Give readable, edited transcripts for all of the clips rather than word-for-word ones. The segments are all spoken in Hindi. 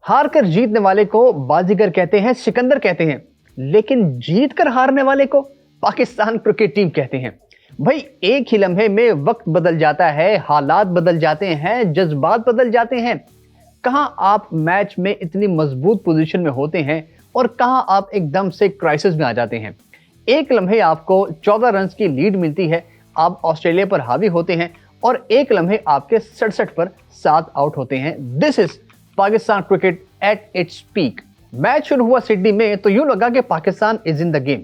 हार कर जीतने वाले को बाजीगर कहते हैं, सिकंदर कहते हैं, लेकिन जीत कर हारने वाले को पाकिस्तान क्रिकेट टीम कहते हैं। भाई एक ही लम्हे में वक्त बदल जाता है, हालात बदल जाते हैं, जज्बात बदल जाते हैं। कहां आप मैच में इतनी मजबूत पोजीशन में होते हैं और कहां आप एकदम से क्राइसिस में आ जाते हैं। एक लम्हे आपको 14 रन की लीड मिलती है, आप ऑस्ट्रेलिया पर हावी होते हैं और एक लम्हे आपके 67 पर 7 आउट होते हैं। This is Pakistan cricket at its peak. Match शुरू हुआ सिडनी में तो यूं लगा कि Pakistan is in the game.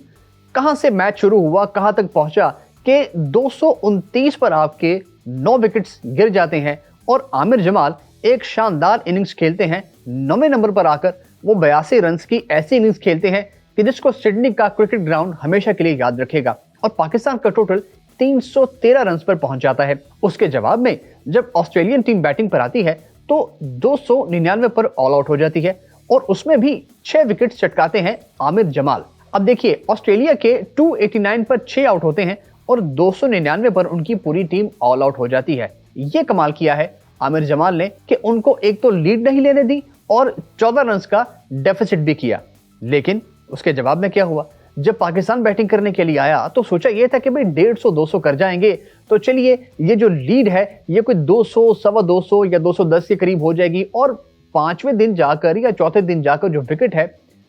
कहां से मैच शुरू हुआ, कहां तक पहुंचा कि 229 पर आपके 9 विकेट्स गिर जाते हैं और आमिर जमाल एक शानदार इनिंग्स खेलते हैं। 9वें नंबर पर आकर वो 82 रन की ऐसी इनिंग्स खेलते हैं कि जिसको सिडनी का क्रिकेट ग्राउंड हमेशा के लिए याद रखेगा और पाकिस्तान का टोटल 313 रन पर पहुंच जाता है। उसके जवाब में जब ऑस्ट्रेलियन टीम बैटिंग पर आती है तो 299 पर ऑल आउट हो जाती है और उसमें भी 6 विकेट चटकाते हैं आमिर जमाल। अब देखिए ऑस्ट्रेलिया के 289 पर 6 आउट होते हैं और 299 पर उनकी पूरी टीम ऑल आउट हो जाती है। ये कमाल किया है आमिर जमाल ने कि उनको एक तो लीड नहीं लेने दी और 14 रन का डेफिसिट भी किया। लेकिन उसके जवाब में क्या हुआ, जब पाकिस्तान बैटिंग करने के लिए आया तो सोचा यह था कि भाई 150-200 कर जाएंगे तो चलिए ये जो लीड है ये कोई 200, 250 या 210 के करीब हो जाएगी और 5वें दिन जाकर या चौथे दिन जाकर जो विकेट है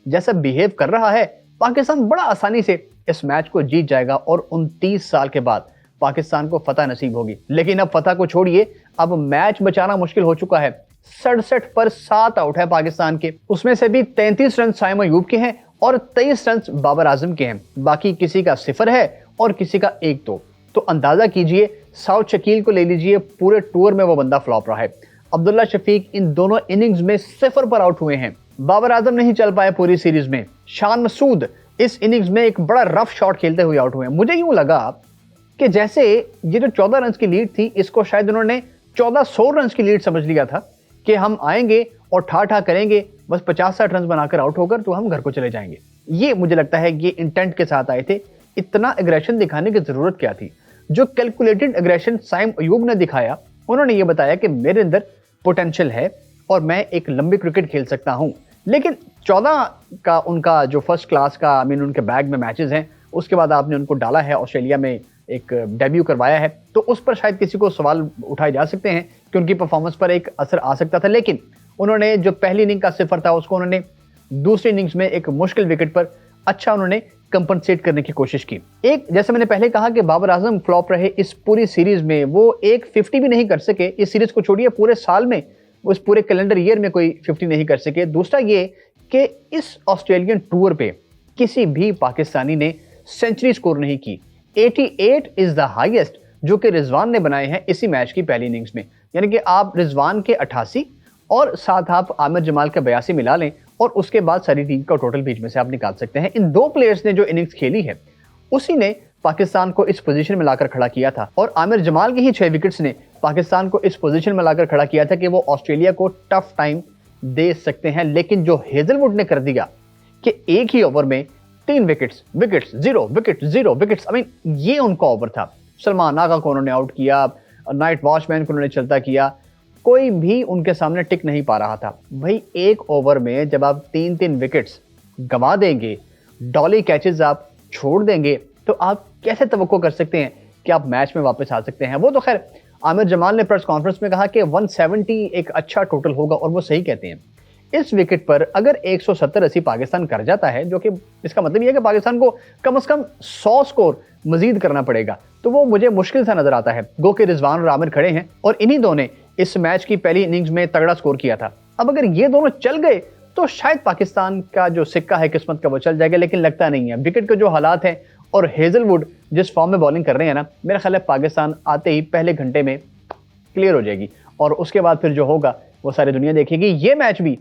जैसा बिहेव कर रहा है पाकिस्तान बड़ा आसानी से इस मैच को जीत जाएगा और 29 साल के बाद पाकिस्तान को फतह नसीब होगी। लेकिन अब फतह को छोड़िए, अब मैच बचाना मुश्किल हो चुका है। 67 पर 7 आउट है पाकिस्तान के, उसमें से भी 33 रन साइम अयूब के हैं और 23 रन बाबर आजम के हैं। बाकी किसी का 0 है और किसी का 1-2। तो अंदाजा कीजिए, साउथ शकील को ले लीजिए, पूरे टूर में वो बंदा फ्लॉप रहा है। अब्दुल्ला शफीक इन दोनों इनिंग्स में 0 पर आउट हुए हैं। बाबर आजम नहीं चल पाए पूरी सीरीज में। शान मसूद इस इनिंग्स में एक बड़ा रफ शॉट खेलते हुए आउट हुए हैं। मुझे यूं लगा कि जैसे ये जो 14 रन की लीड थी इसको शायद उन्होंने 1400 रन की लीड समझ लिया था कि हम आएंगे और ठा करेंगे, बस 50-60 रन बनाकर आउट होकर तो हम घर को चले जाएंगे। ये मुझे लगता है ये इंटेंट के साथ आए थे। इतना एग्रेशन दिखाने की जरूरत क्या थी? जो कैलकुलेटेड एग्रेशन साइम अयूब ने दिखाया, उन्होंने ये बताया कि मेरे अंदर पोटेंशियल है और मैं एक लंबी क्रिकेट खेल सकता हूं। लेकिन 14 का उनका जो फर्स्ट क्लास का उनके बैग में मैचेस हैं, उसके बाद आपने उनको डाला है ऑस्ट्रेलिया में, एक डेब्यू करवाया है, तो उस पर शायद किसी को सवाल उठाए जा सकते हैं कि उनकी परफॉर्मेंस पर एक असर आ सकता था। लेकिन उन्होंने जो पहली इनिंग का 0 था उसको उन्होंने दूसरी इनिंग्स में एक मुश्किल विकेट पर अच्छा उन्होंने कंपनसेट करने की कोशिश की। एक जैसे मैंने पहले कहा कि बाबर आजम फ्लॉप रहे इस पूरी सीरीज में, वो एक 50 भी नहीं कर सके। इस सीरीज को छोड़िए, पूरे साल में, उस पूरे कैलेंडर ईयर में कोई 50 नहीं कर सके। दूसरा ये कि इस ऑस्ट्रेलियन टूर पे किसी भी पाकिस्तानी ने सेंचुरी स्कोर नहीं की। 88 इज द हाईएस्ट जो कि रिजवान ने बनाए हैं इसी मैच की पहली इनिंग्स में। यानी कि आप रिजवान के 88 और साथ आप आमिर जमाल के 82 मिला लें और उसके बाद सारी टीम का टोटल बीच में से आप निकाल सकते हैं। इन दो प्लेयर्स ने जो इनिंग्स खेली है उसी ने पाकिस्तान को इस पोजीशन में लाकर खड़ा किया था और आमिर जमाल के ही 6 विकेट्स ने पाकिस्तान को इस पोजीशन में लाकर खड़ा किया था कि वो ऑस्ट्रेलिया को टफ टाइम दे सकते हैं। लेकिन जो हेजलवुड ने कर दिया कि एक ही ओवर में 3 विकेट्स, 0 विकेट्स, आई मीन ये उनका ओवर था। सलमान आगा को उन्होंने आउट किया, नाइट वॉचमैन को उन्होंने चलता किया, कोई भी उनके सामने टिक नहीं पा रहा था। भाई एक ओवर में जब आप 3 विकेट्स गंवा देंगे, डॉली कैचेस आप छोड़ देंगे, तो आप कैसे तवक्को कर सकते हैं कि आप मैच में वापस आ सकते हैं? वो तो खैर आमिर जमाल ने प्रेस कॉन्फ्रेंस में कहा कि 170 एक अच्छा टोटल होगा और वो सही कहते हैं। इस विकेट पर अगर 170-80 पाकिस्तान कर जाता है, जो कि इसका मतलब यह है कि पाकिस्तान को कम से कम 100 स्कोर मजीद करना पड़ेगा, तो वो मुझे मुश्किल सा नजर आता है। गो के रिजवान और आमिर खड़े हैं और इन्हीं दोनों ने इस मैच की पहली इनिंग्स में तगड़ा स्कोर किया था। अब अगर ये दोनों चल गए तो शायद पाकिस्तान का जो सिक्का है किस्मत का वो चल जाएगा, लेकिन लगता नहीं है। विकेट के जो हालात हैं और हेजलवुड जिस फॉर्म में बॉलिंग कर रहे हैं ना, मेरा ख्याल है पाकिस्तान आते ही पहले घंटे में क्लियर हो जाएगी और उसके बाद फिर जो होगा वो सारी दुनिया देखेगी। ये मैच भी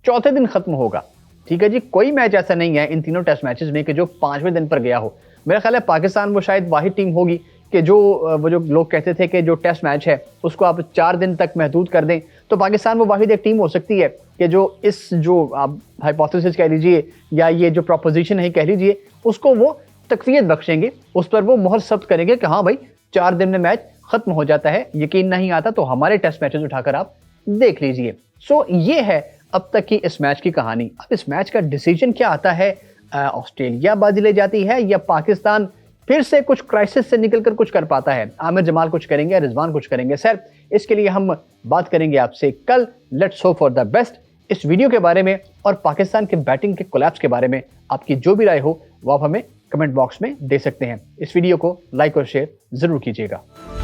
चौथे दिन खत्म होगा, ठीक है जी। कोई मैच ऐसा नहीं है इन तीनों टेस्ट मैचेस में कि जो 5वें दिन पर गया हो। मेरा ख्याल है पाकिस्तान वो शायद वाहिद टीम होगी कि जो लोग कहते थे कि जो टेस्ट मैच है उसको आप 4 दिन तक महदूद कर दें, तो पाकिस्तान वो वाहिद एक टीम हो सकती है कि जो आप हाइपोथेसिस कह लीजिए या ये जो प्रोपोजिशन है कह लीजिए, उसको वो तकवीयत बख्शेंगे, उस पर वो मोहर सब्त करेंगे कि हाँ भाई 4 दिन में मैच खत्म हो जाता है। यकीन नहीं आता तो हमारे टेस्ट मैचेस उठाकर आप देख लीजिए। सो ये है अब तक की इस मैच की कहानी। अब इस मैच का डिसीजन क्या आता है? ऑस्ट्रेलिया बाजी ले जाती है या पाकिस्तान फिर से कुछ क्राइसिस से निकलकर कुछ कर पाता है? आमिर जमाल कुछ करेंगे, रिजवान कुछ करेंगे। सर, इसके लिए हम बात करेंगे आपसे कल। Let's hope for the best. इस वीडियो के बारे में और पाकिस्तान के बैटिंग के कोलैप्स के बारे में आपकी जो भी राय हो वो आप हमें कमेंट बॉक्स में दे सकते हैं। इस वीडियो को लाइक और शेयर जरूर कीजिएगा।